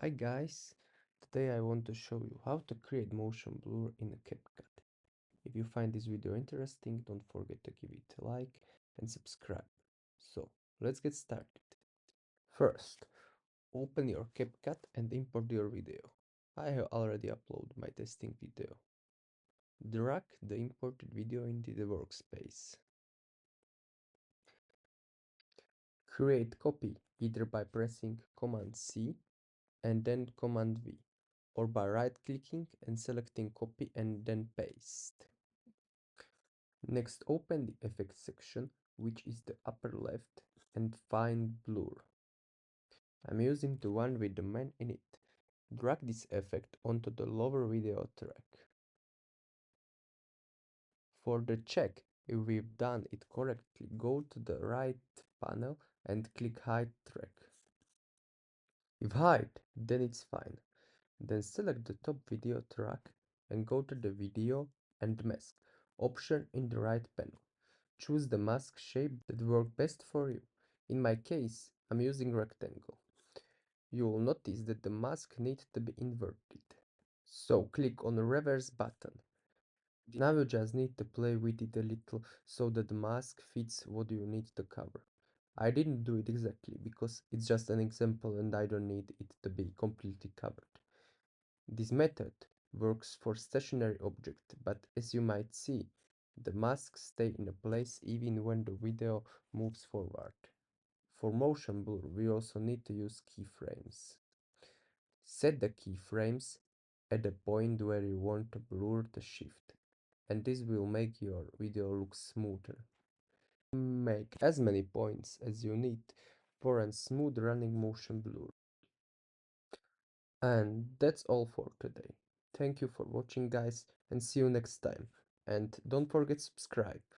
Hi guys, today I want to show you how to create motion blur in CapCut. If you find this video interesting, don't forget to give it a like and subscribe. So, let's get started. First, open your CapCut and import your video. I have already uploaded my testing video. Drag the imported video into the workspace. Create copy either by pressing Command C and then Command V, or by right-clicking and selecting copy and then paste. Next, open the effects section, which is the upper left, and find blur. I'm using the one with the man in it. Drag this effect onto the lower video track. For the check if we've done it correctly, go to the right panel and click Hide Track. If hide, then it's fine. Then select the top video track and go to the Video and Mask option in the right panel. Choose the mask shape that works best for you. In my case, I'm using rectangle. You will notice that the mask needs to be inverted. So click on the reverse button. Now you just need to play with it a little so that the mask fits what you need to cover. I didn't do it exactly because it's just an example and I don't need it to be completely covered. This method works for stationary objects, but as you might see, the masks stay in place even when the video moves forward. For motion blur, we also need to use keyframes. Set the keyframes at the point where you want to blur the shift, and this will make your video look smoother. Make as many points as you need for a smooth running motion blur. And that's all for today. Thank you for watching guys and see you next time. And don't forget subscribe.